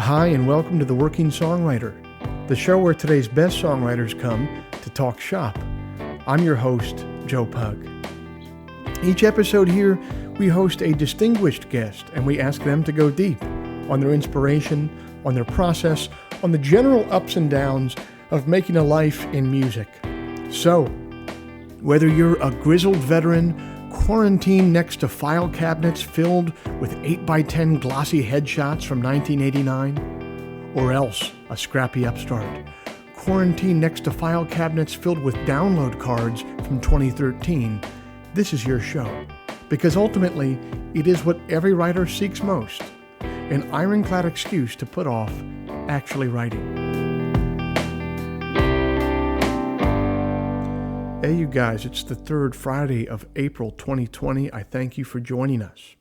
Hi, and welcome to The Working Songwriter, the show where today's best songwriters come to talk shop. I'm your host, Joe Pug. Each episode here, we host a distinguished guest, and we ask them to go deep on their inspiration, on their process, on the general ups and downs of making a life in music. So, whether you're a grizzled veteran quarantined next to file cabinets filled with 8x10 glossy headshots from 1989, or else a scrappy upstart quarantined next to file cabinets filled with download cards from 2013, this is your show. Because ultimately, it is what every writer seeks most, an ironclad excuse to put off actually writing. Hey you guys, it's the third Friday of April 2020. I thank you for joining us.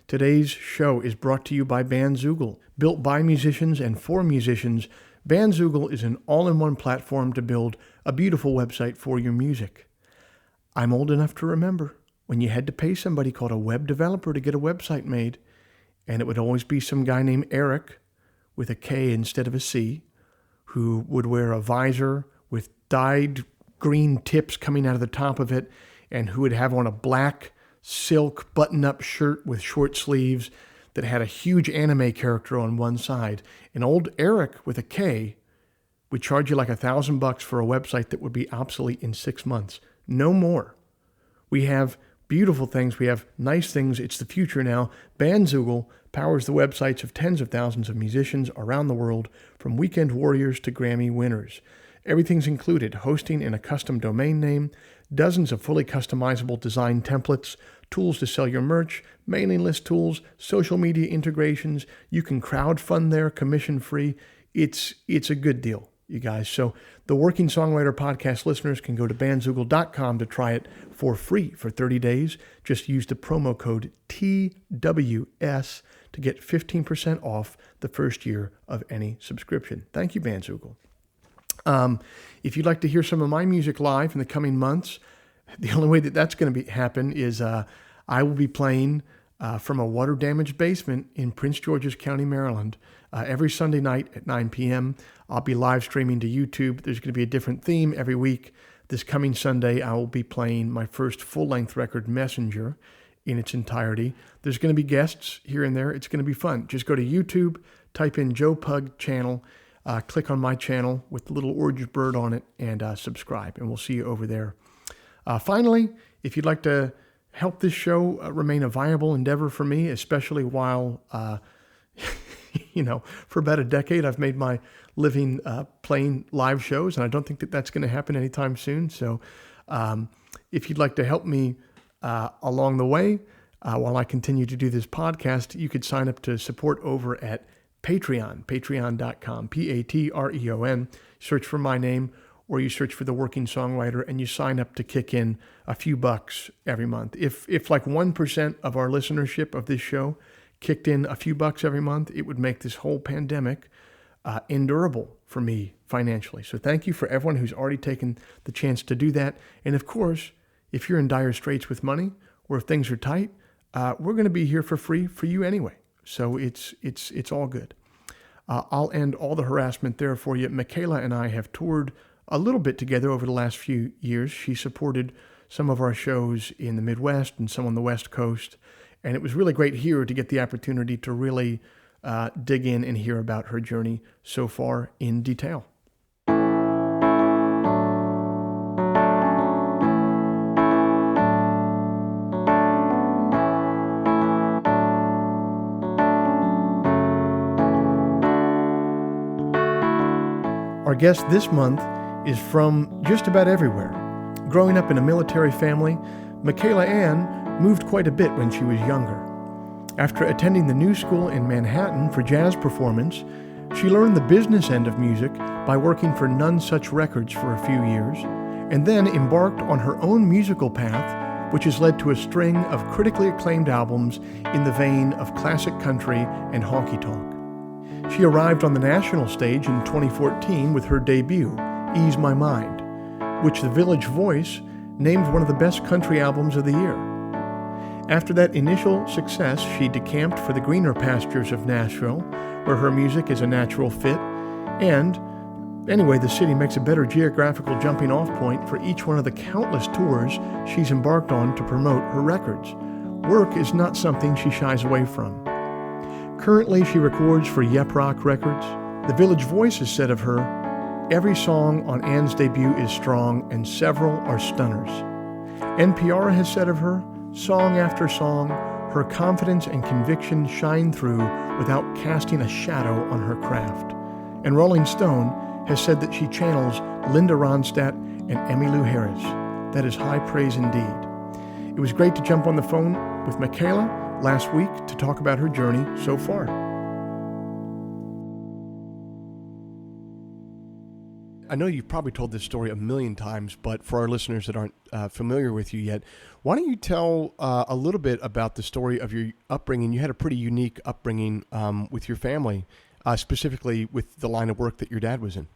Today's show is brought to you by Bandzoogle. Built by musicians and for musicians, Bandzoogle is an all-in-one platform to build a beautiful website for your music. I'm old enough to remember when you had to pay somebody called a web developer to get a website made, and it would always be some guy named Eric, with a K instead of a C, who would wear a visor with dyed green tips coming out of the top of it, and who would have on a black silk button-up shirt with short sleeves that had a huge anime character on one side. And old Eric with a K would charge you like $1,000 for a website that would be obsolete in 6 months. No more. We have beautiful things. We have nice things. It's the future now. Bandzoogle powers the websites of tens of thousands of musicians around the world, from weekend warriors to Grammy winners. Everything's included: hosting and a custom domain name, dozens of fully customizable design templates, tools to sell your merch, mailing list tools, social media integrations. You can crowdfund there, commission-free. It's a good deal, you guys. So the Working Songwriter podcast listeners can go to bandzoogle.com to try it for free for 30 days. Just use the promo code TWS to get 15% off the first year of any subscription. Thank you, Bandzoogle. If you'd like to hear some of my music live in the coming months, the only way that that's going to happen is I will be playing from a water-damaged basement in Prince George's County, Maryland, every Sunday night at 9 p.m. I'll be live streaming to YouTube. There's going to be a different theme every week. This coming Sunday, I will be playing my first full-length record, Messenger, in its entirety. There's going to be guests here and there. It's going to be fun. Just go to YouTube, type in Joe Pug channel, click on my channel with the little orange bird on it, and subscribe, and we'll see you over there. Finally, if you'd like to help this show remain a viable endeavor for me, especially while, for about a decade, I've made my living playing live shows, and I don't think that that's going to happen anytime soon. So if you'd like to help me along the way, while I continue to do this podcast, you could sign up to support over at Patreon, patreon.com, Patreon. Search for my name, or you search for The Working Songwriter, and you sign up to kick in a few bucks every month. If like 1% of our listenership of this show kicked in a few bucks every month, it would make this whole pandemic endurable for me financially. So thank you for everyone who's already taken the chance to do that. And of course, if you're in dire straits with money, or if things are tight, we're going to be here for free for you anyway. So it's all good. I'll end all the harassment there for you. Michaela and I have toured a little bit together over the last few years. She supported some of our shows in the Midwest and some on the West Coast. And it was really great here to get the opportunity to really dig in and hear about her journey so far in detail. Our guest this month is from just about everywhere. Growing up in a military family, Michaela Anne moved quite a bit when she was younger. After attending the New School in Manhattan for jazz performance, she learned the business end of music by working for Nonesuch Records for a few years, and then embarked on her own musical path, which has led to a string of critically acclaimed albums in the vein of classic country and honky-tonk. She arrived on the national stage in 2014 with her debut, Ease My Mind, which the Village Voice named one of the best country albums of the year. After that initial success, she decamped for the greener pastures of Nashville, where her music is a natural fit. And anyway, the city makes a better geographical jumping off point for each one of the countless tours she's embarked on to promote her records. Work is not something she shies away from. Currently, she records for Nonesuch Records. The Village Voice has said of her, "Every song on Anne's debut is strong, and several are stunners." NPR has said of her, "Song after song, her confidence and conviction shine through without casting a shadow on her craft." And Rolling Stone has said that she channels Linda Ronstadt and Emmylou Harris. That is high praise indeed. It was great to jump on the phone with Michaela last week to talk about her journey so far. I know you've probably told this story a million times, but for our listeners that aren't familiar with you yet, why don't you tell a little bit about the story of your upbringing? You had a pretty unique upbringing with your family, specifically with the line of work that your dad was in.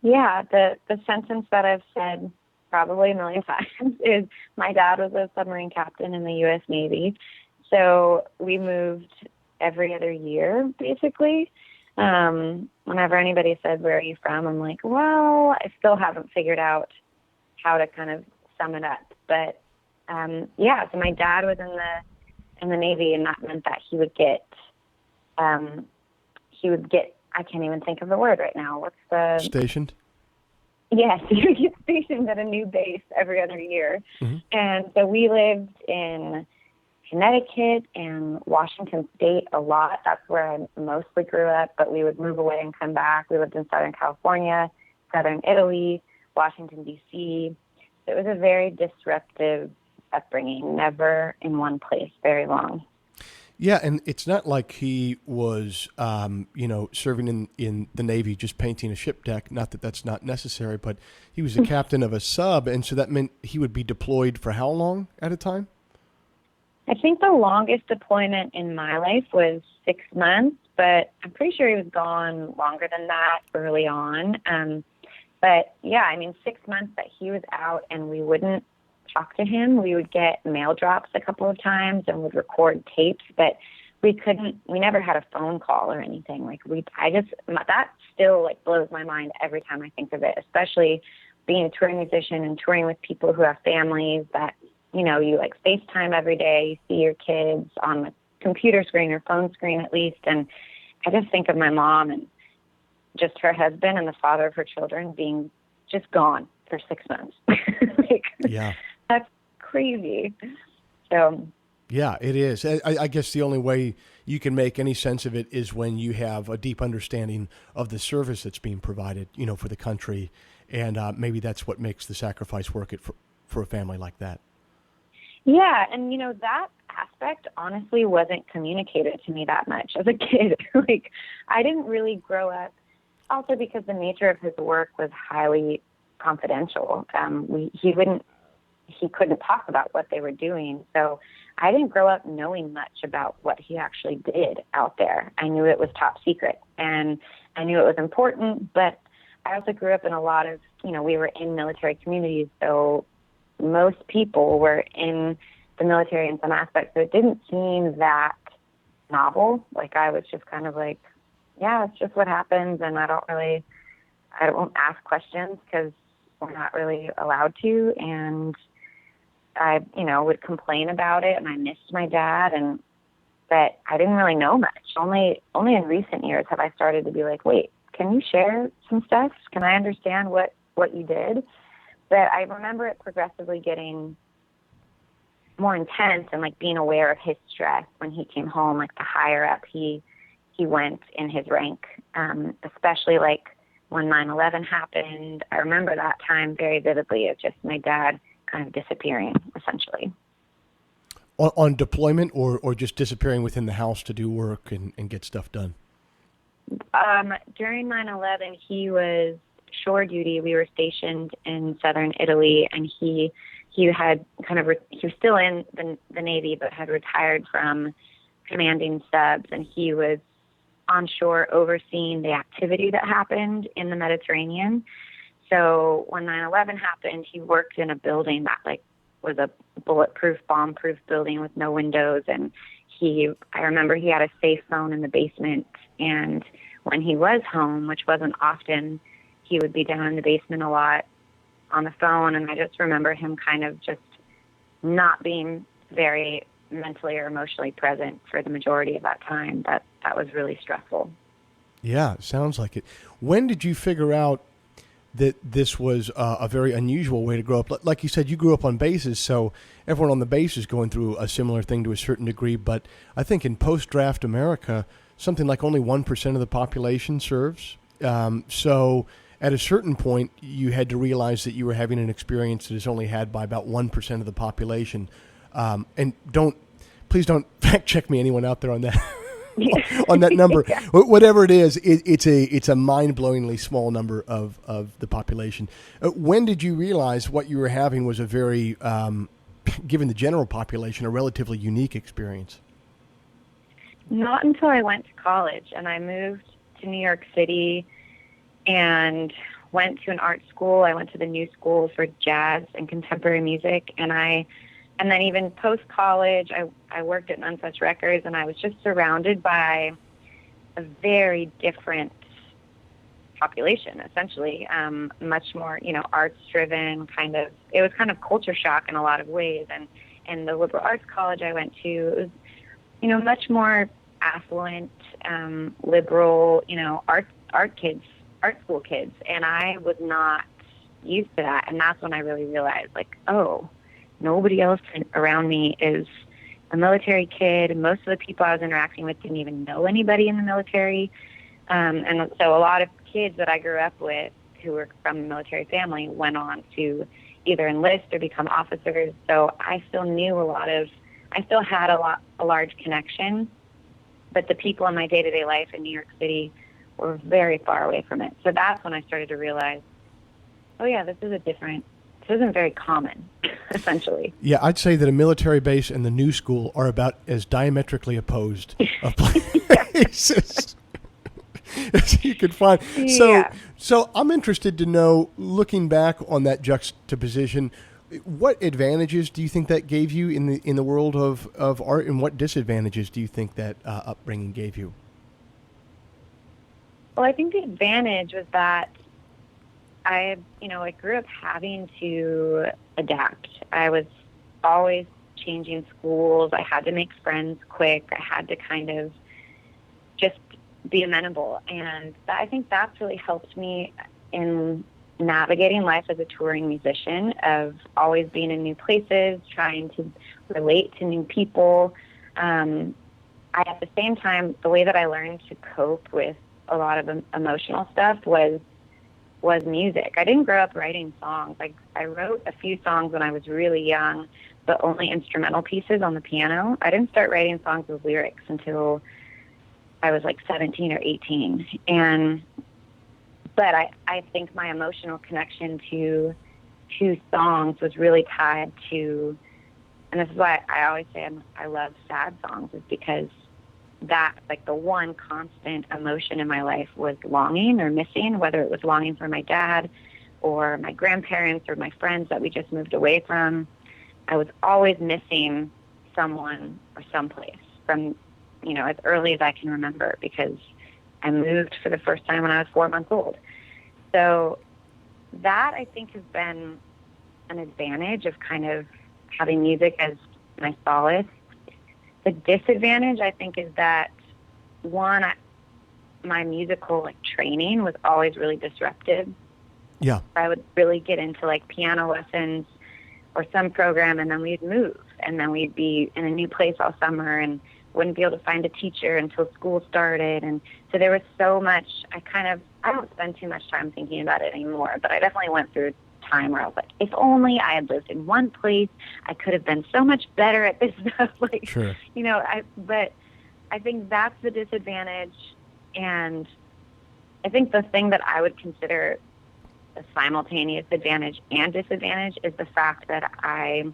Yeah, the sentence that I've said probably a million times is my dad was a submarine captain in the U.S. Navy. So we moved every other year, basically. Whenever anybody said, "Where are you from?" I'm like, well, I still haven't figured out how to kind of sum it up. But, so my dad was in the Navy, and that meant that he would get, I can't even think of the word right now. What's the... Stationed? Yes, he would get stationed at a new base every other year. Mm-hmm. And so we lived in Connecticut and Washington State a lot. That's where I mostly grew up, but we would move away and come back. We lived in Southern California, Southern Italy, Washington, D.C. It was a very disruptive upbringing, never in one place very long. Yeah, and it's not like he was, serving in the Navy just painting a ship deck. Not that that's not necessary, but he was the captain of a sub, and so that meant he would be deployed for how long at a time? I think the longest deployment in my life was 6 months, but I'm pretty sure he was gone longer than that early on. But yeah, 6 months that he was out and we wouldn't talk to him. We would get mail drops a couple of times and would record tapes, but we never had a phone call or anything. That still blows my mind every time I think of it, especially being a touring musician and touring with people who have families that, you FaceTime every day, you see your kids on the computer screen or phone screen at least. And I just think of my mom and just her husband and the father of her children being just gone for 6 months. Yeah. That's crazy. So. Yeah, it is. I guess the only way you can make any sense of it is when you have a deep understanding of the service that's being provided, for the country. And maybe that's what makes the sacrifice worth it for a family like that. Yeah, and that aspect honestly wasn't communicated to me that much as a kid. I didn't really grow up, also because the nature of his work was highly confidential. He couldn't talk about what they were doing, so I didn't grow up knowing much about what he actually did out there. I knew it was top secret, and I knew it was important, but I also grew up in a lot of, we were in military communities, so most people were in the military in some aspects, so it didn't seem that novel. I was just kind of yeah, it's just what happens, and I won't ask questions because we're not really allowed to, and I, would complain about it, and I missed my dad, but I didn't really know much. Only in recent years have I started to be wait, can you share some stuff? Can I understand what you did? But I remember it progressively getting more intense and being aware of his stress when he came home, the higher up he went in his rank, especially when 9/11 happened. I remember that time very vividly of just my dad kind of disappearing, essentially. On deployment or just disappearing within the house to do work and get stuff done? During 9/11, he was shore duty. We were stationed in southern Italy, and he had he was still in the Navy, but had retired from commanding subs, and he was on shore overseeing the activity that happened in the Mediterranean. So when 9/11 happened, he worked in a building that was a bulletproof, bomb-proof building with no windows, and I remember he had a safe phone in the basement, and when he was home, which wasn't often, he would be down in the basement a lot on the phone. And I just remember him kind of just not being very mentally or emotionally present for the majority of that time. That was really stressful. Yeah, sounds like it. When did you figure out that this was a very unusual way to grow up? Like you said, you grew up on basses, so everyone on the bass is going through a similar thing to a certain degree. But I think in post-draft America, something like only 1% of the population serves. So at a certain point, you had to realize that you were having an experience that is only had by about 1% of the population. And please don't fact check me, anyone out there on that. On that number, yeah. Whatever it is, it's a mind-blowingly small number of the population. When did you realize what you were having was a very, given the general population, a relatively unique experience? Not until I went to college, and I moved to New York City and went to an art school. I went to the New School for Jazz and Contemporary Music, and then even post-college, I worked at Nonesuch Records, and I was just surrounded by a very different population, essentially, much more, arts-driven, it was kind of culture shock in a lot of ways. And the liberal arts college I went to, it was, much more affluent, liberal, art school kids. And I was not used to that. And that's when I really realized, nobody else around me is a military kid. Most of the people I was interacting with didn't even know anybody in the military. And so a lot of kids that I grew up with who were from a military family went on to either enlist or become officers. So I still had a large connection, but the people in my day-to-day life in New York City were very far away from it. So that's when I started to realize, oh yeah, this isn't very common, essentially. Yeah, I'd say that a military base and the New School are about as diametrically opposed of places as you could find. So I'm interested to know, looking back on that juxtaposition, what advantages do you think that gave you in the world of art, and what disadvantages do you think that upbringing gave you? Well, I think the advantage was that I grew up having to adapt. I was always changing schools. I had to make friends quick. I had to kind of just be amenable. And I think that's really helped me in navigating life as a touring musician, of always being in new places, trying to relate to new people. At the same time, the way that I learned to cope with a lot of emotional stuff was music. I didn't grow up writing songs. I wrote a few songs when I was really young, but only instrumental pieces on the piano. I didn't start writing songs with lyrics until I was 17 or 18. But I think my emotional connection to songs was really tied to, and this is why I always say I love sad songs, is because that, the one constant emotion in my life was longing or missing, whether it was longing for my dad or my grandparents or my friends that we just moved away from. I was always missing someone or someplace from, as early as I can remember, because I moved for the first time when I was 4 months old. So that, I think, has been an advantage of kind of having music as my solace. The disadvantage, I think, is that, one, my musical training was always really disruptive. Yeah. I would really get into piano lessons or some program, and then we'd move, and then we'd be in a new place all summer and wouldn't be able to find a teacher until school started. And so there was so much, I don't spend too much time thinking about it anymore, but I definitely went through time where I was if only I had lived in one place, I could have been so much better at this stuff. Sure. But I think that's the disadvantage. And I think the thing that I would consider a simultaneous advantage and disadvantage is the fact that I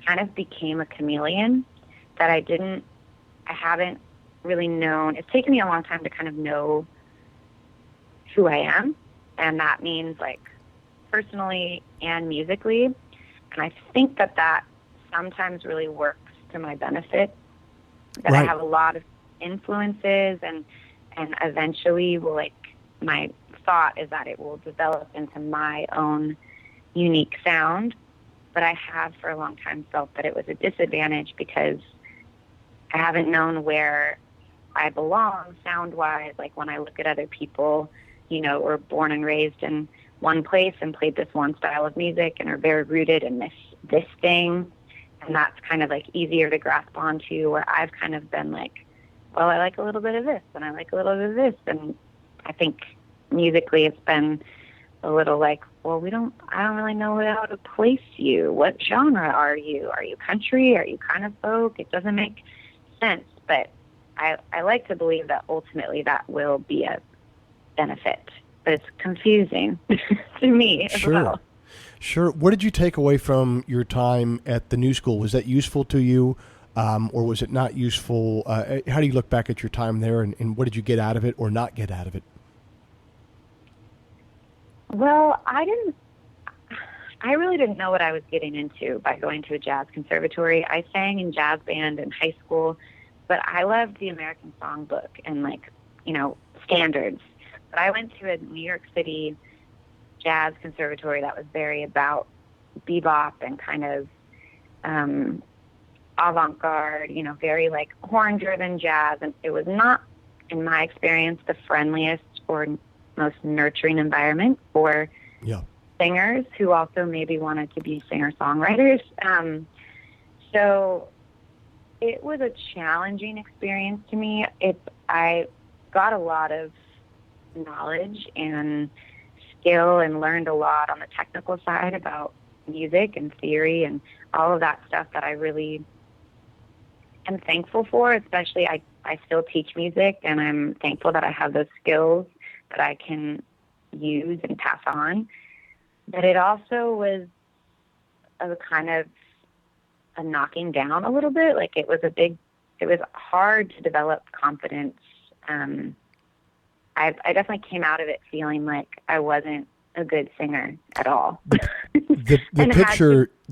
kind of became a chameleon, that I haven't really known. It's taken me a long time to kind of know who I am. And that means personally and musically. And I think that sometimes really works to my benefit. that I have a lot of influences, and eventually will, like, my thought is that it will develop into my own unique sound. But I have for a long time felt that it was a disadvantage because I haven't known where I belong sound-wise. Like, when I look at other people, you know, were born and raised in one place and played this one style of music and are very rooted in this thing. And that's kind of, like, easier to grasp onto, where I've kind of been like, well, I like a little bit of this and I like a little bit of this. And I think musically it's been a little like, well, I don't really know how to place you. What genre are you? Are you country? Are you kind of folk? It doesn't make sense. But I like to believe that ultimately that will be a benefit. But it's confusing to me as well. Sure. What did you take away from your time at the New School? Was that useful to you, or was it not useful? How do you look back at your time there, and what did you get out of it or not get out of it? Well, I really didn't know what I was getting into by going to a jazz conservatory. I sang in jazz band in high school, but I loved the American songbook and, like, you know, standards. But I went to a New York City jazz conservatory that was very about bebop and kind of avant-garde, you know, very, like, horn-driven jazz. And it was not, in my experience, the friendliest or most nurturing environment for singers who also maybe wanted to be singer-songwriters. So it was a challenging experience to me. I got a lot of knowledge and skill and learned a lot on the technical side about music and theory and all of that stuff that I really am thankful for. Especially, I still teach music, and I'm thankful that I have those skills that I can use and pass on. But it also was a kind of a knocking down a little bit. Like, it was hard to develop confidence. I definitely came out of it feeling like I wasn't a good singer at all. The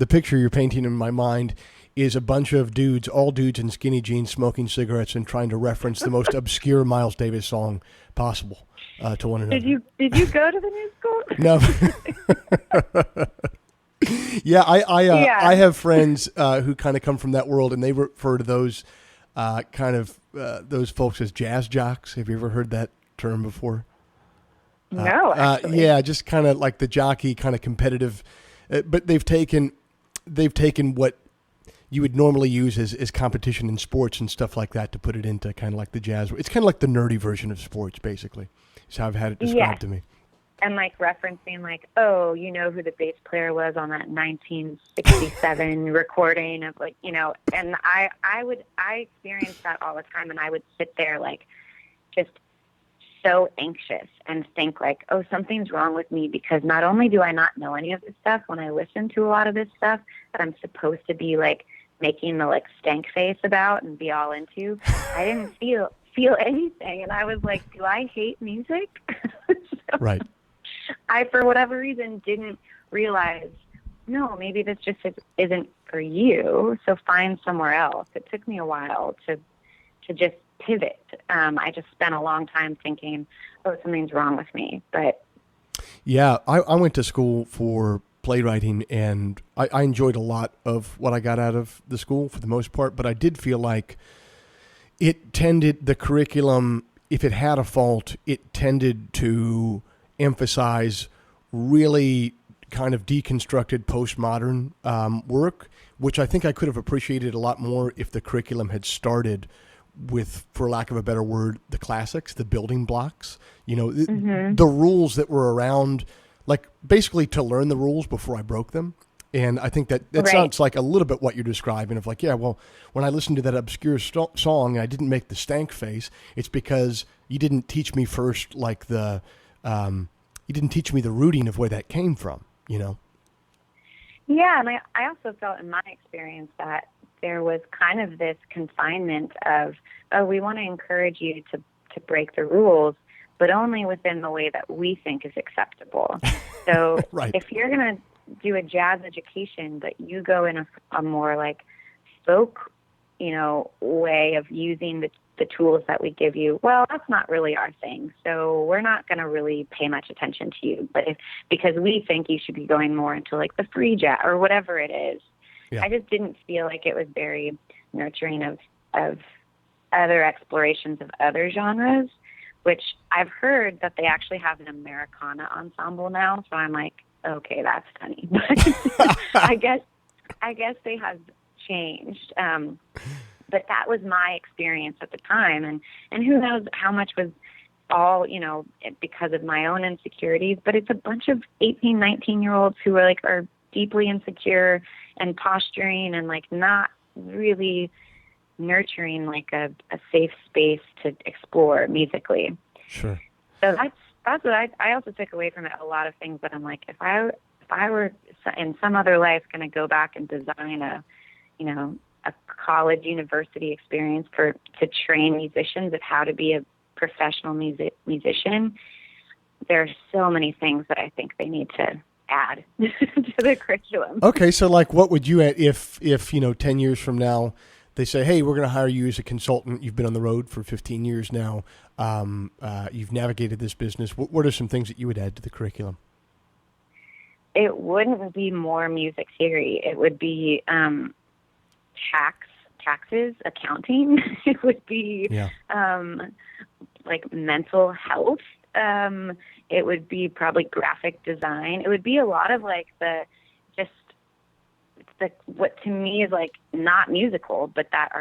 picture you're painting in my mind is a bunch of dudes, all dudes in skinny jeans, smoking cigarettes and trying to reference the most obscure Miles Davis song possible to one another. Did you go to the New School? No. Yeah, I have friends who kind of come from that world, and they refer to those those folks as jazz jocks. Have you ever heard that term before? No, actually. Yeah, just kind of like the jockey, kind of competitive, but they've taken what you would normally use as competition in sports and stuff like that to put it into kind of like the jazz. It's kind of like the nerdy version of sports, basically, is how I've had it described to me. And, like, referencing, like, oh, you know who the bass player was on that 1967 recording of, like, you know, and I experienced that all the time, and I would sit there, like, just so anxious and think, like, oh, something's wrong with me, because not only do I not know any of this stuff when I listen to a lot of this stuff that I'm supposed to be, like, making the, like, stank face about and be all into, I didn't feel anything, and I was like, do I hate music? So, right. I, for whatever reason, didn't realize, no, maybe this just isn't for you, so find somewhere else. It took me a while to just pivot. I just spent a long time thinking, oh, something's wrong with me. But yeah, I went to school for playwriting, and I enjoyed a lot of what I got out of the school for the most part, but I did feel like the curriculum, if it had a fault, it tended to emphasize really kind of deconstructed postmodern work, which I think I could have appreciated a lot more if the curriculum had started with, for lack of a better word, the classics, the building blocks, you know, the rules that were around, like, basically to learn the rules before I broke them. And I think that right. sounds like a little bit what you're describing of, like, yeah, well, when I listened to that obscure song and I didn't make the stank face, it's because you didn't teach me first, like, you didn't teach me the rooting of where that came from, you know? Yeah, and I also felt in my experience that there was kind of this confinement of, oh, we want to encourage you to break the rules, but only within the way that we think is acceptable. So right. If you're going to do a jazz education, but you go in a more, like, folk way of using the tools that we give you, well, that's not really our thing. So we're not going to really pay much attention to you. But because we think you should be going more into like the free jazz or whatever it is. Yeah. I just didn't feel like it was very nurturing of other explorations of other genres, which I've heard that they actually have an Americana ensemble now. So I'm like, okay, that's funny. But I guess they have changed. But that was my experience at the time. And who knows how much was all, because of my own insecurities, but it's a bunch of 18, 19-year-olds who are deeply insecure and posturing and like not really nurturing like a safe space to explore musically. Sure. So that's what I also took away from it. A lot of things that I'm like, if I were in some other life going to go back and design a college university experience to train musicians of how to be a professional musician, there are so many things that I think they need to add to the curriculum. Okay, so like what would you add if 10 years from now they say, hey, we're going to hire you as a consultant. You've been on the road for 15 years now. You've navigated this business. What are some things that you would add to the curriculum? It wouldn't be more music theory. It would be taxes, accounting. It would be like mental health. It would be probably graphic design. It would be a lot of like what to me is like not musical, but that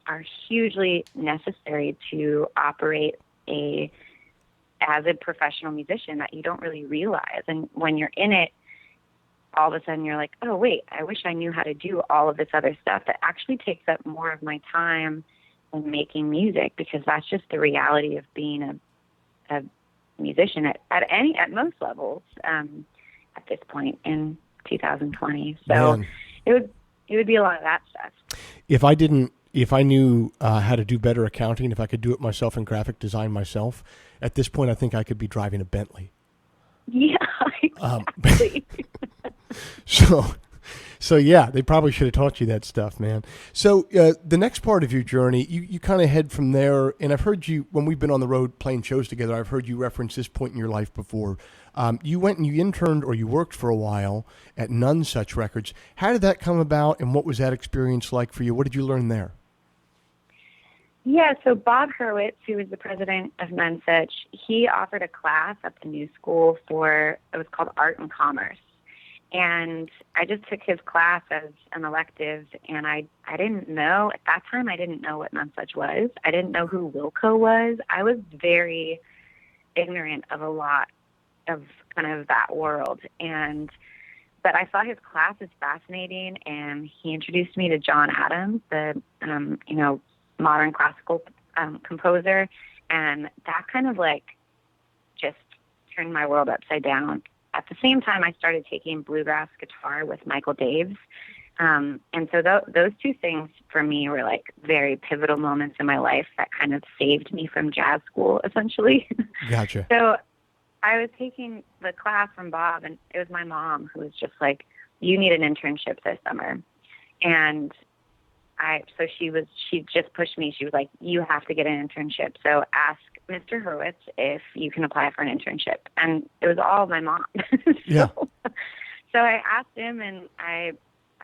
are hugely necessary to operate as a professional musician that you don't really realize. And when you're in it, all of a sudden you're like, oh wait, I wish I knew how to do all of this other stuff that actually takes up more of my time than making music, because that's just the reality of being a musician at most levels at this point in 2020. So Man. it would be a lot of that stuff. If I knew how to do better accounting, if I could do it myself and graphic design myself, at this point I think I could be driving a Bentley. Yeah, exactly. So yeah, they probably should have taught you that stuff, man. So the next part of your journey, you kind of head from there. And I've heard you, when we've been on the road playing shows together, I've heard you reference this point in your life before. You went and you interned or you worked for a while at Nonesuch Records. How did that come about, and what was that experience like for you? What did you learn there? Yeah, so Bob Hurwitz, who was the president of Nonesuch, he offered a class at the new school it was called Art and Commerce. And I just took his class as an elective, and I didn't know, at that time, I didn't know what Nonesuch was. I didn't know who Wilco was. I was very ignorant of a lot of kind of that world. But I saw his class as fascinating, and he introduced me to John Adams, the, modern classical composer, and that kind of like just turned my world upside down. At the same time, I started taking bluegrass guitar with Michael Daves. And so those two things for me were like very pivotal moments in my life that kind of saved me from jazz school, essentially. Gotcha. So I was taking the class from Bob, and it was my mom who was just like, you need an internship this summer. And she just pushed me. She was like, you have to get an internship. So ask Mr. Hurwitz if you can apply for an internship. And it was all my mom. Yeah. So I asked him, and I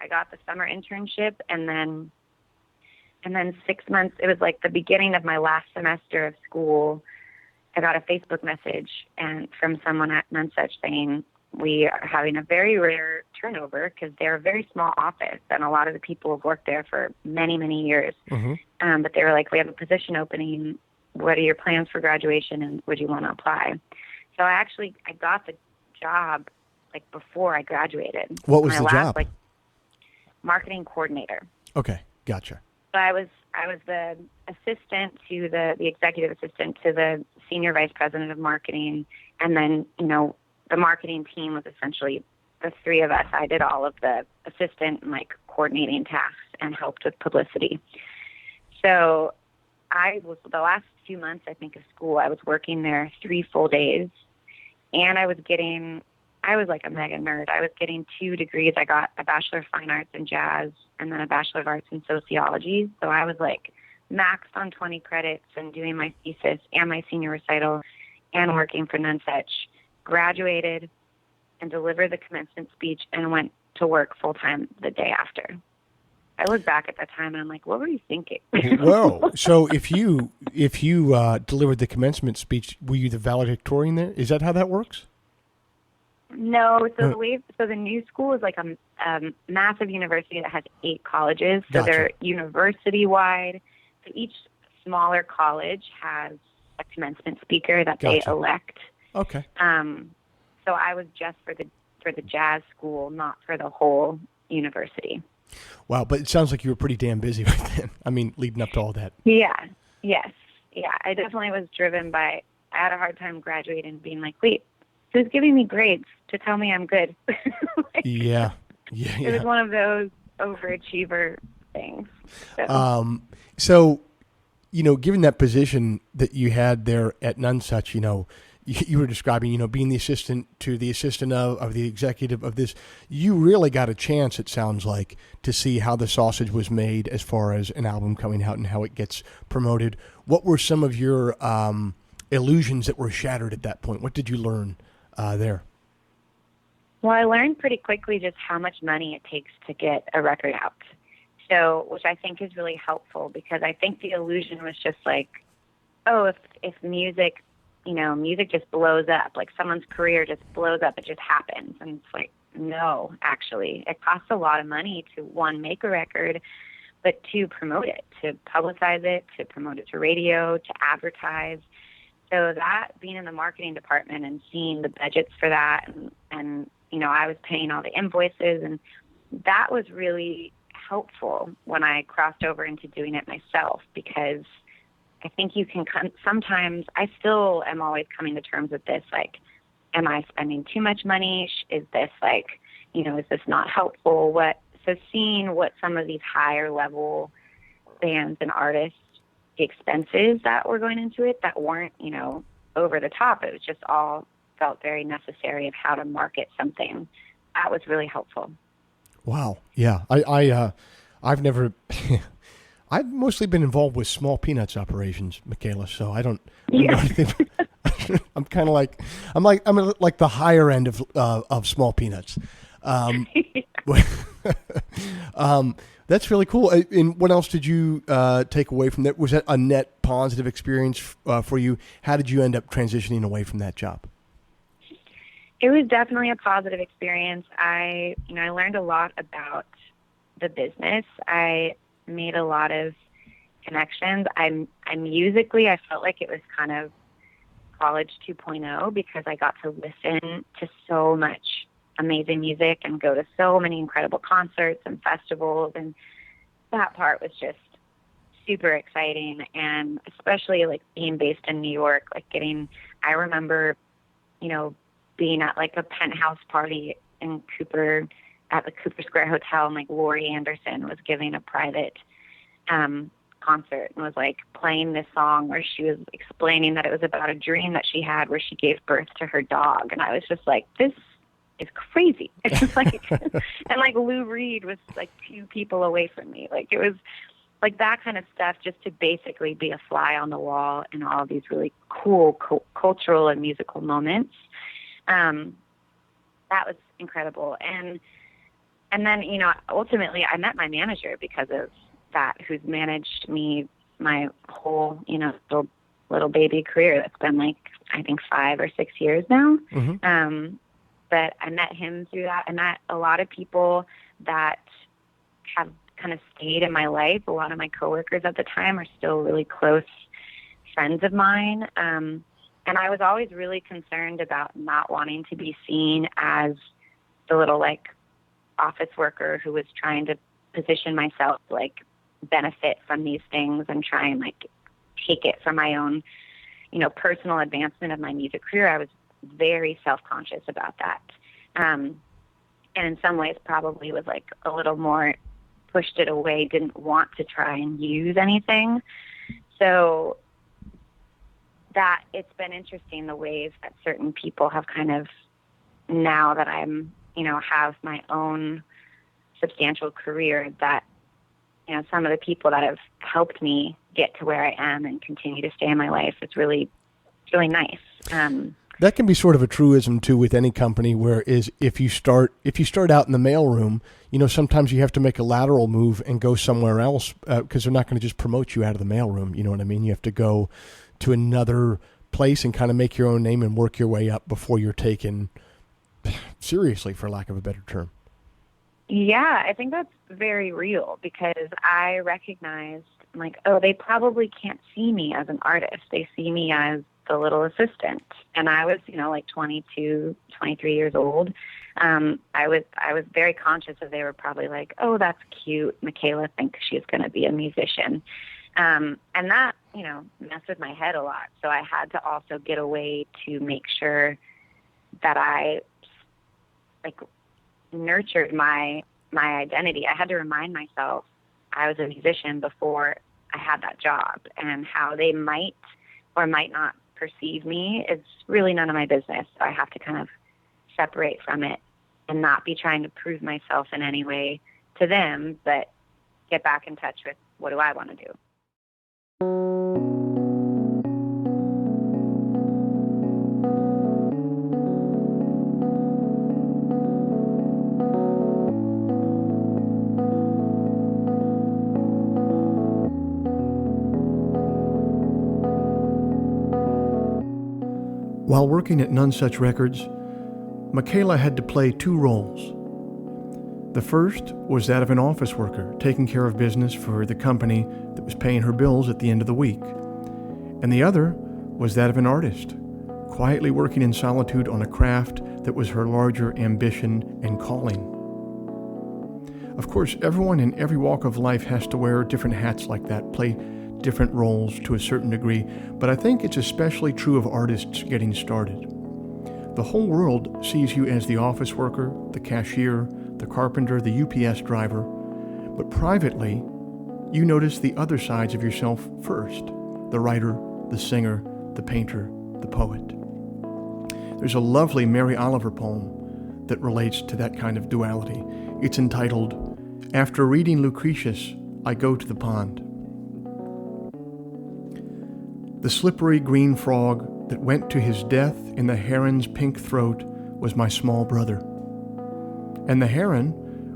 got the summer internship, and then 6 months, it was like the beginning of my last semester of school, I got a Facebook message from someone at Nonesuch saying, we are having a very rare turnover because they're a very small office, and a lot of the people have worked there for many, many years. Mm-hmm. But they were like, we have a position opening. What are your plans for graduation, and would you want to apply? So I got the job like before I graduated. What was the job? Like marketing coordinator. Okay, gotcha. So I was the assistant to the executive assistant to the senior vice president of marketing, and then the marketing team was essentially the three of us. I did all of the assistant and like coordinating tasks and helped with publicity. So I was, the last few months, I think, of school, I was working there 3 full days, and I was getting I was like a mega nerd. I was getting 2 degrees. I got a Bachelor of Fine Arts in Jazz and then a Bachelor of Arts in Sociology. So I was like maxed on 20 credits and doing my thesis and my senior recital and working for Nonesuch. Graduated and delivered the commencement speech and went to work full-time the day after. I look back at that time and I'm like, what were you thinking? Whoa. So if you delivered the commencement speech, were you the valedictorian there? Is that how that works? No. So the new school is like a massive university that has 8 colleges. So Gotcha. they're university-wide. So each smaller college has a commencement speaker that they elect. Okay. So I was just for the jazz school, not for the whole university. Wow, but it sounds like you were pretty damn busy right then. I mean, leading up to all that. Yeah. Yes. Yeah. I definitely was driven by, I had a hard time graduating and being like, wait, who's giving me grades to tell me I'm good? Yeah. It was one of those overachiever things. So, given that position that you had there at Nonesuch, you were describing, being the assistant to the assistant of the executive of this, you really got a chance, it sounds like, to see how the sausage was made as far as an album coming out and how it gets promoted. What were some of your illusions that were shattered at that point? What did you learn there? Well, I learned pretty quickly just how much money it takes to get a record out. So, which I think is really helpful, because I think the illusion was just like, oh, if music just blows up, like someone's career just blows up, it just happens. And it's like, no, actually, it costs a lot of money to, 1, make a record, but 2, promote it, to publicize it, to promote it to radio, to advertise. So that, being in the marketing department and seeing the budgets for that, and I was paying all the invoices, and that was really helpful when I crossed over into doing it myself, because I think you can sometimes, I still am always coming to terms with this, like, am I spending too much money? Is this like, is this not helpful? So seeing what some of these higher level bands and artists, the expenses that were going into it that weren't, over the top, it was just all felt very necessary of how to market something. That was really helpful. Wow. Yeah. I've never, I've mostly been involved with small peanuts operations, Michaela, so I don't know anything. I'm kind of like, I'm like the higher end of small peanuts. That's really cool. And what else did you take away from that? Was that a net positive experience for you? How did you end up transitioning away from that job? It was definitely a positive experience. I learned a lot about the business. I made a lot of connections. I musically, I felt like it was kind of college 2.0, because I got to listen to so much amazing music and go to so many incredible concerts and festivals, and that part was just super exciting. And especially like being based in New York, I remember, being at like a penthouse party in Cooper, at the Cooper Square Hotel, and like Laurie Anderson was giving a private concert and was like playing this song where she was explaining that it was about a dream that she had where she gave birth to her dog. And I was just like, this is crazy. It's like, and like Lou Reed was like 2 people away from me. Like, it was like that kind of stuff, just to basically be a fly on the wall in all of these really cool cultural and musical moments. That was incredible. And then, ultimately I met my manager because of that, who's managed me my whole, little baby career. That's been like, I think 5 or 6 years now. Mm-hmm. But I met him through that. I met a lot of people that have kind of stayed in my life. A lot of my coworkers at the time are still really close friends of mine. And I was always really concerned about not wanting to be seen as the little like office worker who was trying to position myself, like benefit from these things and try and like take it for my own, personal advancement of my music career. I was very self-conscious about that. And in some ways probably was like a little more pushed it away, didn't want to try and use anything. So that it's been interesting the ways that certain people have kind of now that I'm, have my own substantial career, that, some of the people that have helped me get to where I am and continue to stay in my life, it's really nice. That can be sort of a truism too with any company, where is if you start out in the mailroom, sometimes you have to make a lateral move and go somewhere else because they're not going to just promote you out of the mailroom. You know what I mean? You have to go to another place and kind of make your own name and work your way up before you're taken seriously, for lack of a better term. Yeah, I think that's very real, because I recognized, like, oh, they probably can't see me as an artist. They see me as the little assistant. And I was, like 22, 23 years old. I was very conscious that they were probably like, oh, that's cute. Michaela thinks she's going to be a musician. And that, messed with my head a lot. So I had to also get a way to make sure that I, like, nurtured my identity. I had to remind myself I was a musician before I had that job, and how they might or might not perceive me is really none of my business. So I have to kind of separate from it and not be trying to prove myself in any way to them, but get back in touch with what do I want to do. While working at Nonesuch Records, Michaela had to play two roles. The first was that of an office worker, taking care of business for the company that was paying her bills at the end of the week. And the other was that of an artist, quietly working in solitude on a craft that was her larger ambition and calling. Of course, everyone in every walk of life has to wear different hats like that, play different roles to a certain degree, but I think it's especially true of artists getting started. The whole world sees you as the office worker, the cashier, the carpenter, the UPS driver, but privately, you notice the other sides of yourself first: the writer, the singer, the painter, the poet. There's a lovely Mary Oliver poem that relates to that kind of duality. It's entitled, "After reading Lucretius, I go to the pond. The slippery green frog that went to his death in the heron's pink throat was my small brother. And the heron,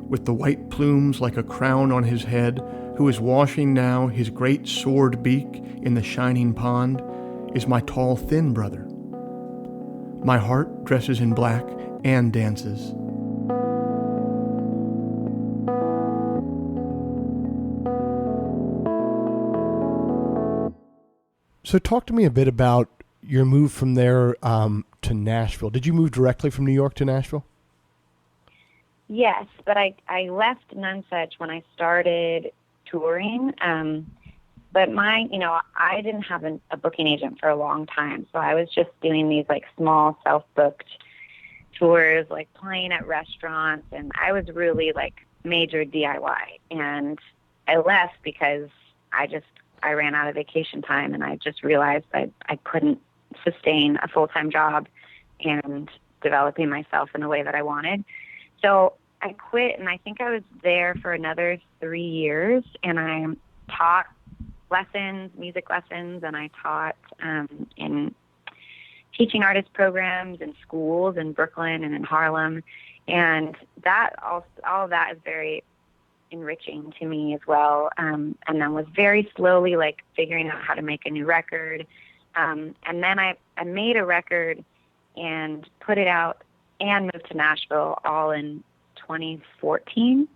with the white plumes like a crown on his head, who is washing now his great sword beak in the shining pond, is my tall, thin brother. My heart dresses in black and dances." So talk to me a bit about your move from there to Nashville. Did you move directly from New York to Nashville? Yes, but I left Nonesuch when I started touring. But I didn't have a booking agent for a long time. So I was just doing these like small self-booked tours, like playing at restaurants. And I was really like major DIY. And I left because I ran out of vacation time, and I just realized I couldn't sustain a full-time job and developing myself in the way that I wanted. So I quit, and I think I was there for another 3 years, and I taught lessons, music lessons, and I taught in teaching artist programs in schools in Brooklyn and in Harlem. And that all of that is very enriching to me as well. And then was very slowly like figuring out how to make a new record. And then I made a record and put it out and moved to Nashville all in 2014.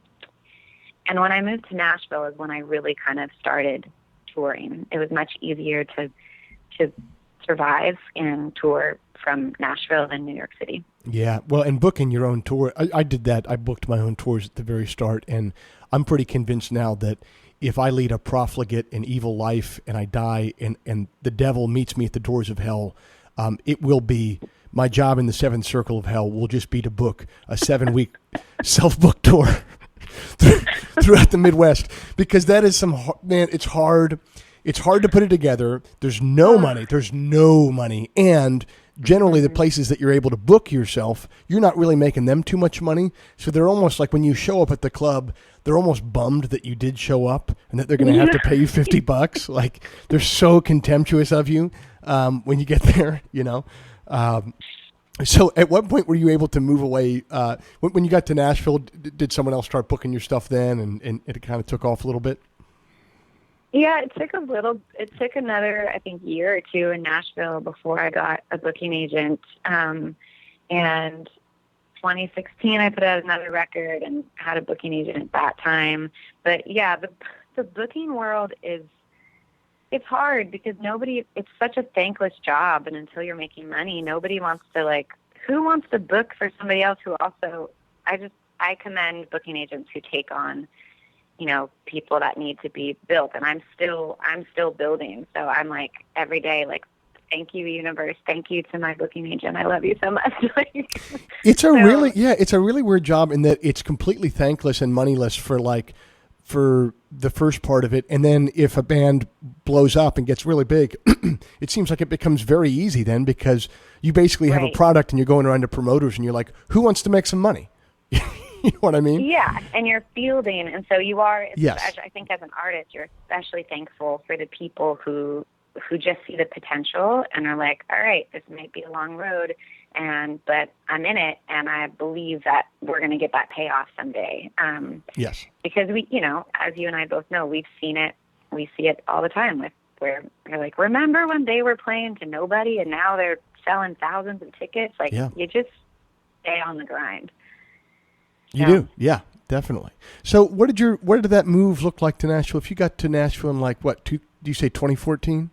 And when I moved to Nashville is when I really kind of started touring. It was much easier to survive and tour from Nashville than New York City. Yeah, well, and booking your own tour, I did that. I booked my own tours at the very start, and I'm pretty convinced now that if I lead a profligate and evil life and I die and the devil meets me at the doors of hell, it will be my job in the seventh circle of hell will just be to book a 7-week self-book tour throughout the Midwest, because that is man, it's hard. It's hard to put it together. There's no money, and generally the places that you're able to book yourself, you're not really making them too much money. So they're almost like, when you show up at the club, they're almost bummed that you did show up and that they're going to have to pay you $50. Like, they're so contemptuous of you when you get there, So at what point were you able to move away? When you got to Nashville, did someone else start booking your stuff then, and it kind of took off a little bit? Yeah, it took another, I think, year or two in Nashville before I got a booking agent. And 2016, I put out another record and had a booking agent at that time. But yeah, the booking world it's hard because it's such a thankless job. And until you're making money, nobody wants to, who wants to book for somebody else who also, I commend booking agents who take on, people that need to be built. And I'm still building. So I'm every day, thank you, universe. Thank you to my booking agent. I love you so much. It's a really weird job in that it's completely thankless and moneyless for the first part of it. And then if a band blows up and gets really big, it seems like it becomes very easy then, because you basically have a product and you're going around to promoters and you're like, who wants to make some money? You know what I mean? Yeah, and you're fielding, and so you are. Yes. I think as an artist, you're especially thankful for the people who just see the potential and are like, all right, this might be a long road, but I'm in it, and I believe that we're going to get that payoff someday. Yes. Because we, as you and I both know, we've seen it. We see it all the time where you're like, remember when they were playing to nobody and now they're selling thousands of tickets? You just stay on the grind. You do, yeah, definitely. So, what did that move look like to Nashville? If you got to Nashville in do you say 2014?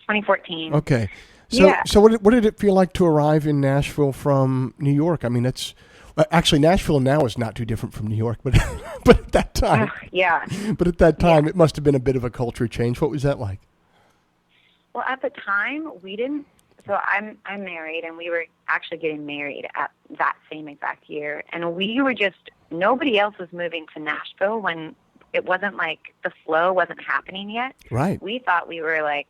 2014. Okay. So what did it feel like to arrive in Nashville from New York? I mean, actually Nashville now is not too different from New York, but but at that time, it must have been a bit of a culture change. What was that like? Well, at the time, we didn't. So I'm married, and we were actually getting married at that same exact year. And we were nobody else was moving to Nashville when it wasn't the flow wasn't happening yet. Right. We thought we were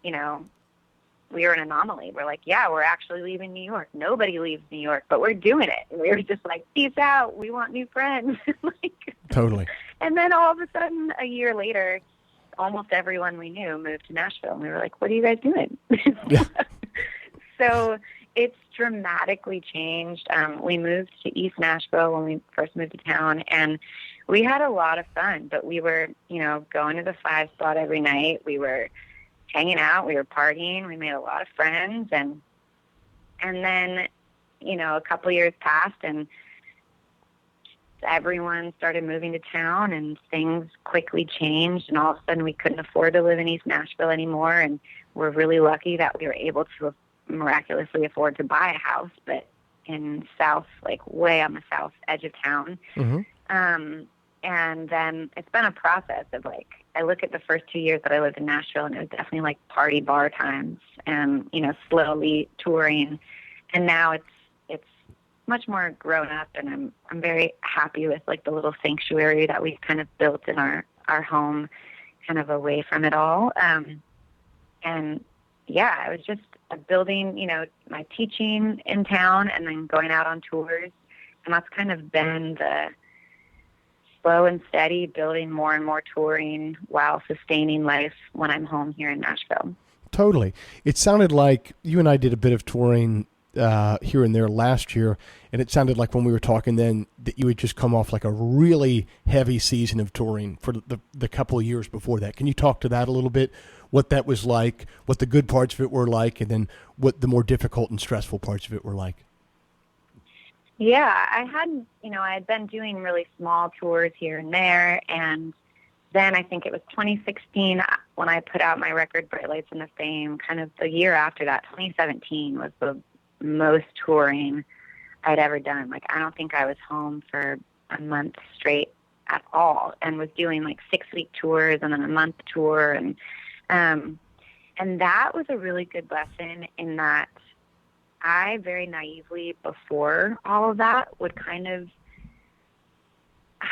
we were an anomaly. We're we're actually leaving New York. Nobody leaves New York, but we're doing it. And we were just peace out. We want new friends. Totally. And then all of a sudden, a year later, almost everyone we knew moved to Nashville. And we were like, what are you guys doing? Yeah. So it's dramatically changed. We moved to East Nashville when we first moved to town, and we had a lot of fun. But we were, going to the 5 Spot every night. We were hanging out. We were partying. We made a lot of friends. And then, a couple years passed, and everyone started moving to town, and things quickly changed. And all of a sudden, we couldn't afford to live in East Nashville anymore. And we're really lucky that we were able to miraculously afford to buy a house, but in south, way on the south edge of town. Mm-hmm. And then it's been a process of I look at the first 2 years that I lived in Nashville, and it was definitely party bar times and, slowly touring. And now it's much more grown up, and I'm very happy with the little sanctuary that we've kind of built in our home, kind of away from it all. And yeah, I was just building, my teaching in town and then going out on tours. And that's kind of been the slow and steady, building more and more touring while sustaining life when I'm home here in Nashville. Totally. It sounded like you and I did a bit of touring here and there last year, and it sounded like when we were talking then that you had just come off a really heavy season of touring for the couple of years before that. Can you talk to that a little bit? What that was like, what the good parts of it were like, and then what the more difficult and stressful parts of it were like? Yeah, I had been doing really small tours here and there, and then I think it was 2016 when I put out my record, Bright Lights in the Fame. Kind of the year after that, 2017 was the most touring I'd ever done. I don't think I was home for a month straight at all, and was doing 6-week tours and then a month tour, and that was a really good lesson in that I very naively, before all of that, I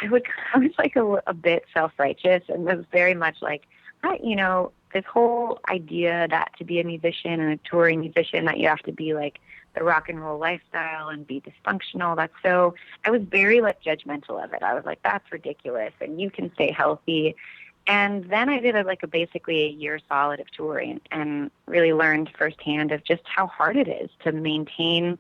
was a bit self-righteous, and was very much this whole idea that to be a musician and a touring musician, that you have to be like the rock and roll lifestyle and be dysfunctional. I was very like judgmental of it. I was like, that's ridiculous, and you can stay healthy. And then I did basically a year solid of touring and really learned firsthand of just how hard it is to maintain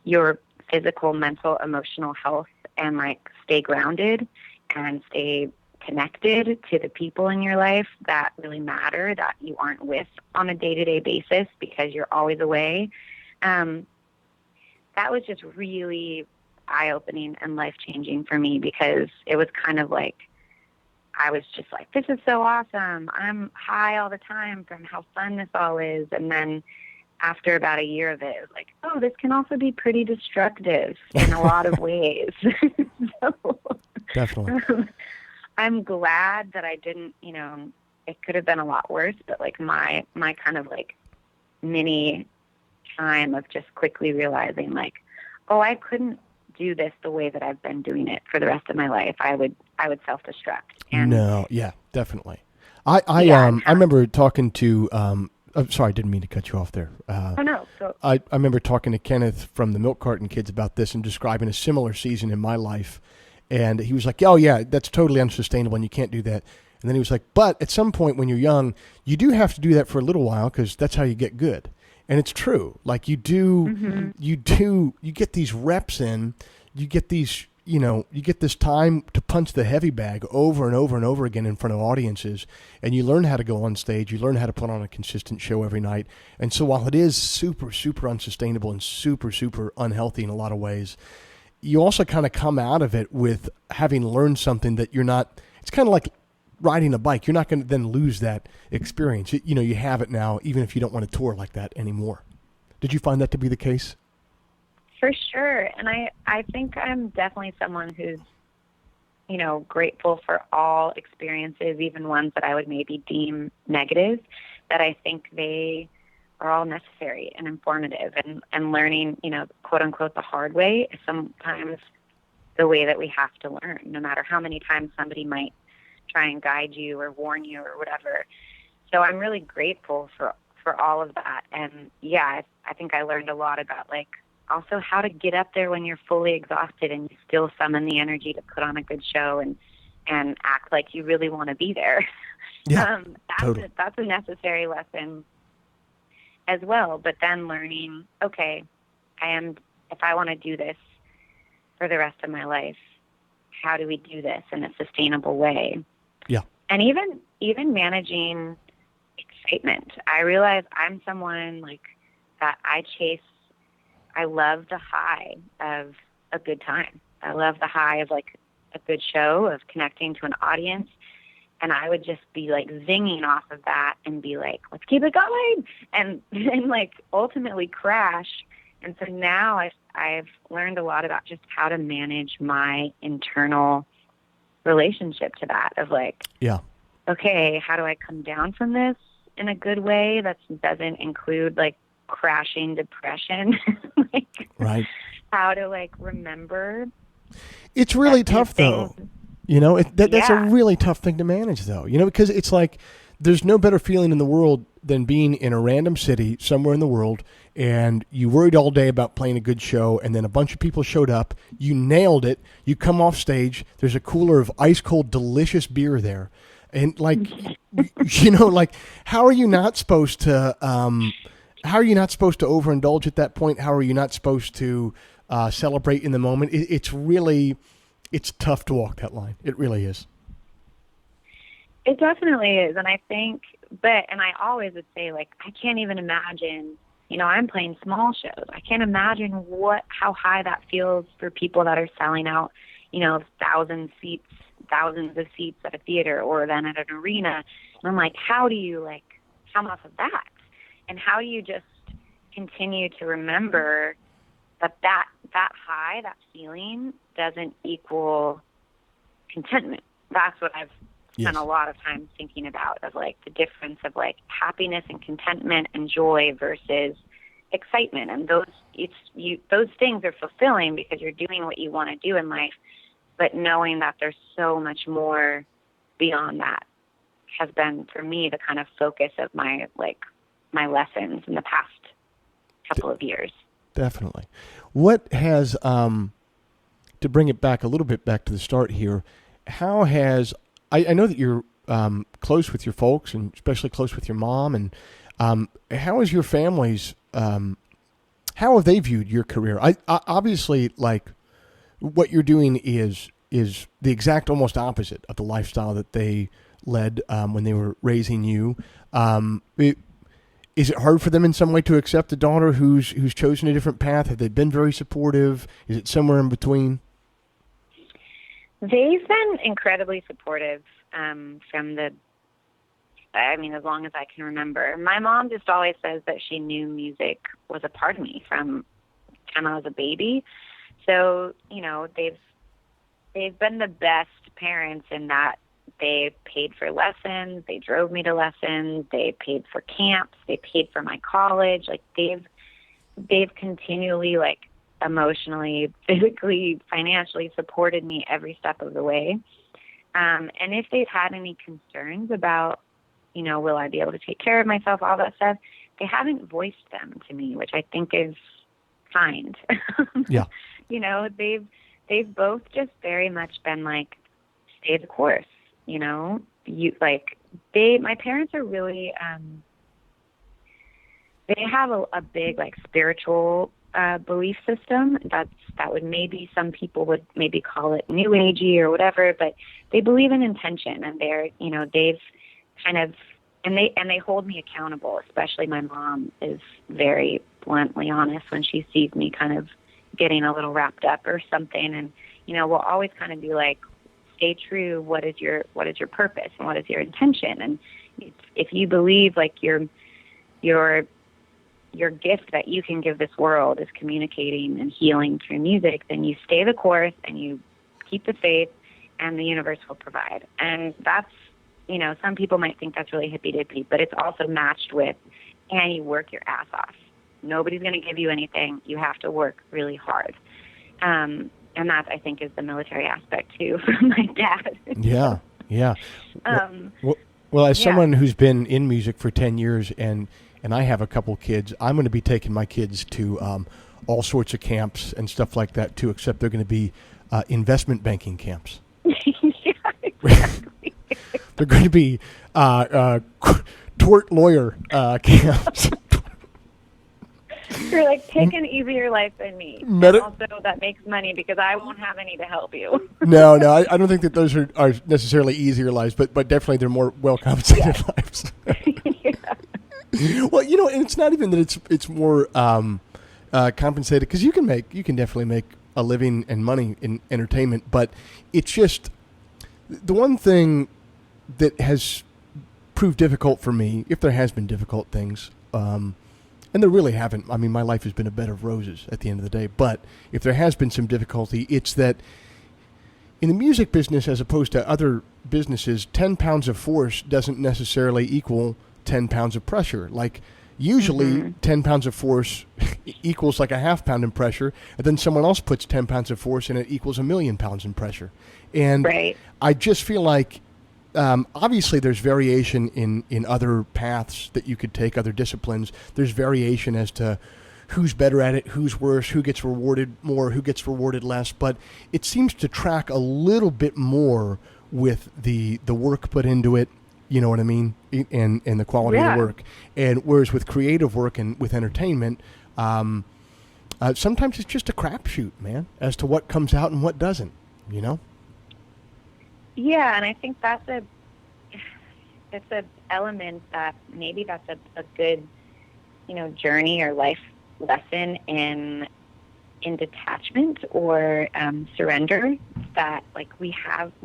your physical, mental, emotional health and like stay grounded and stay connected to the people in your life that really matter, that you aren't with on a day-to-day basis because you're always away. That was just really eye-opening and life-changing for me, because it was kind of like, I was just like, this is so awesome. I'm high all the time from how fun this all is. And then after about a year of it was like, oh, this can also be pretty destructive in a lot of ways. So, Definitely. I'm glad that I didn't, it could have been a lot worse, but like my kind of like mini time of just quickly realizing like, oh, I couldn't do this the way that I've been doing it for the rest of my life. I would self-destruct. And no, yeah, definitely. I remember talking to, I'm sorry, I didn't mean to cut you off there. Oh, no. So, I remember talking to Kenneth from the Milk Carton Kids about this and describing a similar season in my life. And he was like, oh, yeah, that's totally unsustainable and you can't do that. And then he was like, but at some point when you're young, you do have to do that for a little while because that's how you get good. And it's true. Like you get these reps in, you get these, you get this time to punch the heavy bag over and over and over again in front of audiences. And you learn how to go on stage. You learn how to put on a consistent show every night. And so while it is super, super unsustainable and super, super unhealthy in a lot of ways, you also kind of come out of it with having learned something that you're not, it's kind of like riding a bike. You're not going to then lose that experience. You have it now, even if you don't want to tour like that anymore. Did you find that to be the case? For sure. And I think I'm definitely someone who's, grateful for all experiences, even ones that I would maybe deem negative, that I think they are all necessary and informative, and learning, quote unquote, the hard way is sometimes the way that we have to learn, no matter how many times somebody might try and guide you or warn you or whatever. So I'm really grateful for all of that. And yeah, I think I learned a lot about like also how to get up there when you're fully exhausted and you still summon the energy to put on a good show and act like you really want to be there. Yeah, totally. That's a necessary lesson as well. But then learning, okay, if I want to do this for the rest of my life, how do we do this in a sustainable way? Yeah. And even managing excitement. I realize I'm someone like that. I love the high of a good time. I love the high of like a good show, of connecting to an audience. And I would just be like zinging off of that and be like, let's keep it going. And then like ultimately crash. And so now I've learned a lot about just how to manage my internal relationship to that, of like, yeah, okay, how do I come down from this in a good way that doesn't include like crashing depression? Like, right. How to like remember. It's really tough though. That's a really tough thing to manage though, because it's like there's no better feeling in the world than being in a random city somewhere in the world, and you worried all day about playing a good show, and then a bunch of people showed up, you nailed it, you come off stage, there's a cooler of ice cold delicious beer there, and like like how are you not supposed to overindulge at that point? How are you not supposed to celebrate in the moment? It's tough to walk that line. It really is. It definitely is. And I think, and I always would say, like, I can't even imagine, I'm playing small shows. I can't imagine how high that feels for people that are selling out, thousands of seats at a theater or then at an arena. And I'm like, how do you come off of that? And how do you just continue to remember that high, that feeling doesn't equal contentment? That's what I've spent a lot of time thinking about, of like the difference of like happiness and contentment and joy versus excitement. And those things are fulfilling because you're doing what you want to do in life, but knowing that there's so much more beyond that. has been for me the kind of focus of my lessons in the past couple of years. Definitely. What has, to bring it back a little bit back to the start here, how has, I know that you're close with your folks and especially close with your mom, and how is your family's, how have they viewed your career? I obviously, like, what you're doing is the exact almost opposite of the lifestyle that they led when they were raising you. Is it hard for them in some way to accept a daughter who's chosen a different path? Have they been very supportive? Is it somewhere in between? They've been incredibly supportive as long as I can remember. My mom just always says that she knew music was a part of me from the time I was a baby. So, they've been the best parents in that they paid for lessons, they drove me to lessons, they paid for camps, they paid for my college. Like they've continually, like, emotionally, physically, financially supported me every step of the way. And if they've had any concerns about, will I be able to take care of myself, all that stuff, they haven't voiced them to me, which I think is kind. Yeah. They've both just very much been like, stay the course. My parents are really, they have a big, like, spiritual belief system. That would maybe, some people would maybe call it new agey or whatever, but they believe in intention, and they've kind of, and they hold me accountable. Especially my mom is very bluntly honest when she sees me kind of getting a little wrapped up or something, and we'll always kind of be like, stay true. What is your purpose and what is your intention? And if you believe, like, your gift that you can give this world is communicating and healing through music, then you stay the course and you keep the faith, and the universe will provide. And that's, some people might think that's really hippy-dippy, but it's also matched with, and you work your ass off. Nobody's going to give you anything. You have to work really hard. And that, I think, is the military aspect, too, from my dad. Yeah. Well, as someone who's been in music for 10 years and I have a couple kids, I'm going to be taking my kids to all sorts of camps and stuff like that, too, except they're going to be investment banking camps. Yeah, exactly. They're going to be tort lawyer camps. You're like, pick an easier life than me. And also, that makes money because I won't have any to help you. No, I don't think that those are necessarily easier lives, but definitely they're more well-compensated lives. Well, and it's not even that it's more compensated, because you can definitely make a living and money in entertainment, but it's just the one thing that has proved difficult for me, if there has been difficult things, and there really haven't. I mean, my life has been a bed of roses at the end of the day. But if there has been some difficulty, it's that in the music business, as opposed to other businesses, 10 pounds of force doesn't necessarily equal 10 pounds of pressure. Like, usually 10 pounds of force equals like a half pound in pressure, and then someone else puts 10 pounds of force and it equals 1,000,000 pounds in pressure. And I just feel like, obviously, there's variation in other paths that you could take, other disciplines. There's variation as to who's better at it, who's worse, who gets rewarded more, who gets rewarded less. But it seems to track a little bit more with the work put into it, you know what I mean, and the quality of the work. And whereas with creative work and with entertainment, sometimes it's just a crapshoot, man, as to what comes out and what doesn't, Yeah, and I think it's an element that maybe that's a good, journey or life lesson in detachment or surrender, that, like, we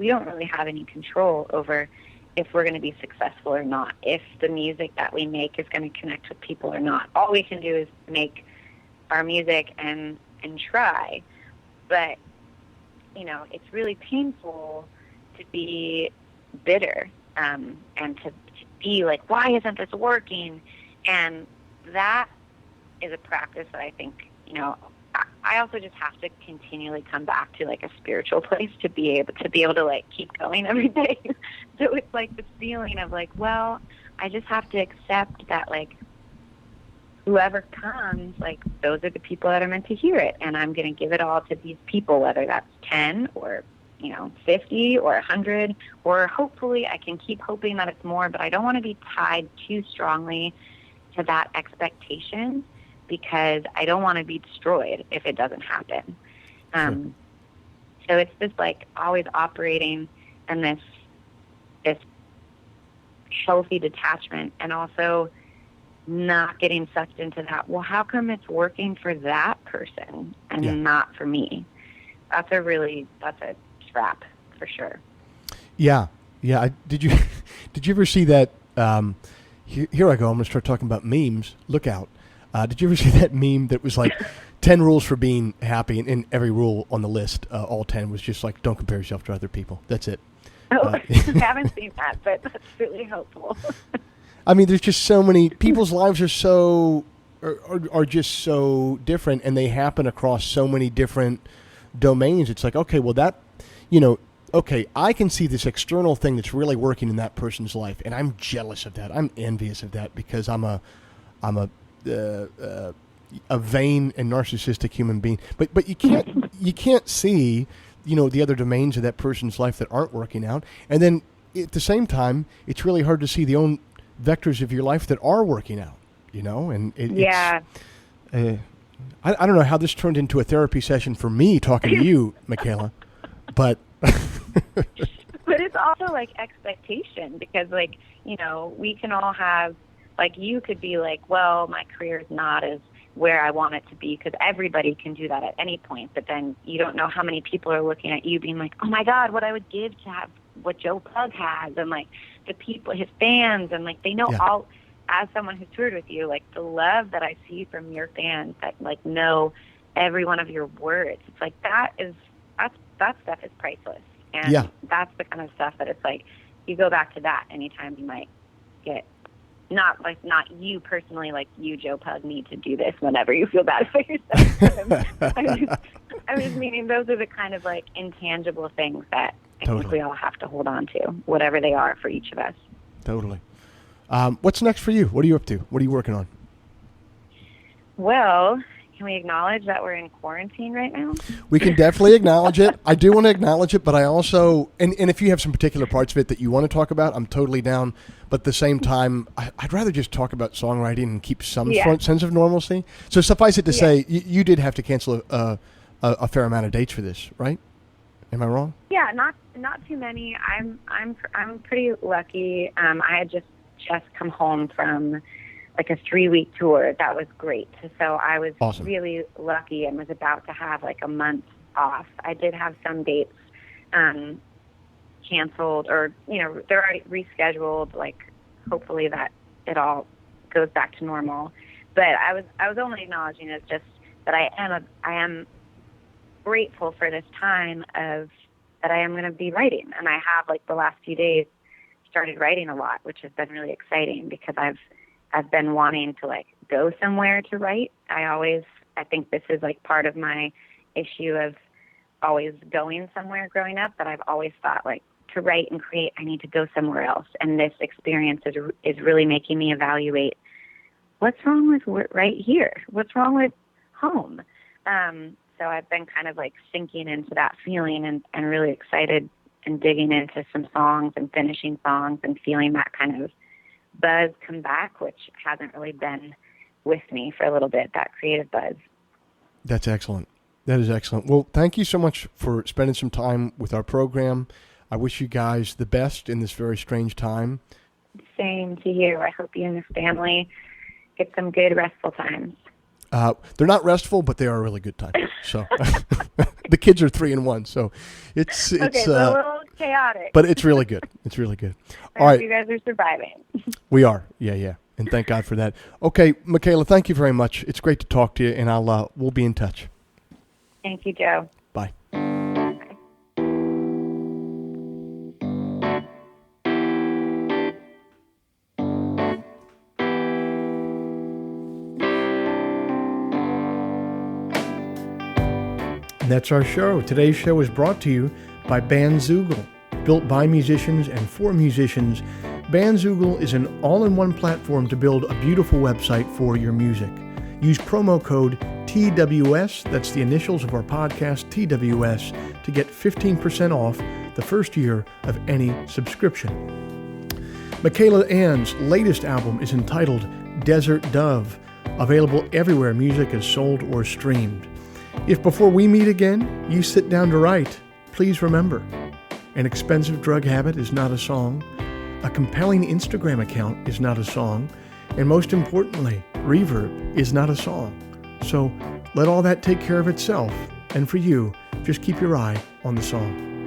don't really have any control over if we're going to be successful or not, if the music that we make is going to connect with people or not. All we can do is make our music and try. But, it's really painful to be bitter and to be like, why isn't this working? And that is a practice that I think, I also just have to continually come back to like a spiritual place to be able to like keep going every day. So it's like this feeling of like, well, I just have to accept that like whoever comes, like those are the people that are meant to hear it, and I'm going to give it all to these people, whether that's 10 or 50 or 100, or hopefully I can keep hoping that it's more, but I don't want to be tied too strongly to that expectation, because I don't want to be destroyed if it doesn't happen. So it's just like always operating in this healthy detachment, and also not getting sucked into that. Well, how come it's working for that person and not for me? That's a trap for sure. Yeah. Did you ever see that? Here I go. I'm going to start talking about memes. Look out. Did you ever see that meme that was like 10 rules for being happy, and every rule on the list, all 10 was just like, don't compare yourself to other people. That's it. I haven't seen that, but that's really helpful. I mean, there's just so many, people's lives are just so different, and they happen across so many different domains. It's like, okay, well okay, I can see this external thing that's really working in that person's life, and I'm jealous of that. I'm envious of that, because I'm a vain and narcissistic human being. But you can't see, the other domains of that person's life that aren't working out. And then at the same time, it's really hard to see the own vectors of your life that are working out, and it's, I don't know how this turned into a therapy session for me talking to you, Michaela, but but it's also like expectation, because like, we can all have, like, you could be like, well, my career is not as where I want it to be, because everybody can do that at any point. But then you don't know how many people are looking at you being like, oh my God, what I would give to have what Joe Pug has, and like the people, his fans, and like they know all, as someone who's toured with you, like the love that I see from your fans that like know every one of your words. It's like that stuff is priceless. And that's the kind of stuff that it's like, you go back to that anytime you might get, not you personally, like you, Joe Pug, need to do this whenever you feel bad for yourself. I'm just meaning those are the kind of like intangible things that I think we all have to hold on to, whatever they are for each of us. Totally. What's next for you? What are you up to? What are you working on? Well, can we acknowledge that we're in quarantine right now? We can definitely acknowledge it. I do want to acknowledge it, but I also, and if you have some particular parts of it that you want to talk about, I'm totally down. But at the same time, I'd rather just talk about songwriting and keep some sense of normalcy. So suffice it to say, you did have to cancel a fair amount of dates for this, right? Am I wrong? Yeah, not too many. I'm pretty lucky. I had just come home from like a 3-week tour. That was great. So I was really lucky and was about to have like a month off. I did have some dates canceled, or they're already rescheduled, like hopefully that it all goes back to normal. But I was only acknowledging it just that I am grateful for this time of that I am going to be writing, and I have like the last few days started writing a lot, which has been really exciting, because I've been wanting to like go somewhere to write. I think this is like part of my issue of always going somewhere growing up, that I've always thought like to write and create, I need to go somewhere else. And this experience is really making me evaluate what's wrong with right here? What's wrong with home? So I've been kind of like sinking into that feeling and really excited and digging into some songs and finishing songs and feeling that kind of buzz come back, which hasn't really been with me for a little bit, that creative buzz. That's excellent. That is excellent. Well, thank you so much for spending some time with our program. I wish you guys the best in this very strange time. Same to you. I hope you and your family get some good restful times. They're not restful, but they are a really good time. So the kids are 3 and 1, so it's okay, so a little chaotic, but it's really good. It's really good. All right, you guys are surviving. We are, yeah, and thank God for that. Okay, Michaela, thank you very much. It's great to talk to you, and we'll be in touch. Thank you, Joe. Bye. And that's our show. Today's show is brought to you by Bandzoogle. Built by musicians and for musicians, Bandzoogle is an all-in-one platform to build a beautiful website for your music. Use promo code TWS, that's the initials of our podcast, TWS, to get 15% off the first year of any subscription. Michaela Anne's latest album is entitled Desert Dove, available everywhere music is sold or streamed. If before we meet again, you sit down to write, please remember, an expensive drug habit is not a song, a compelling Instagram account is not a song, and most importantly, reverb is not a song. So let all that take care of itself, and for you, just keep your eye on the song.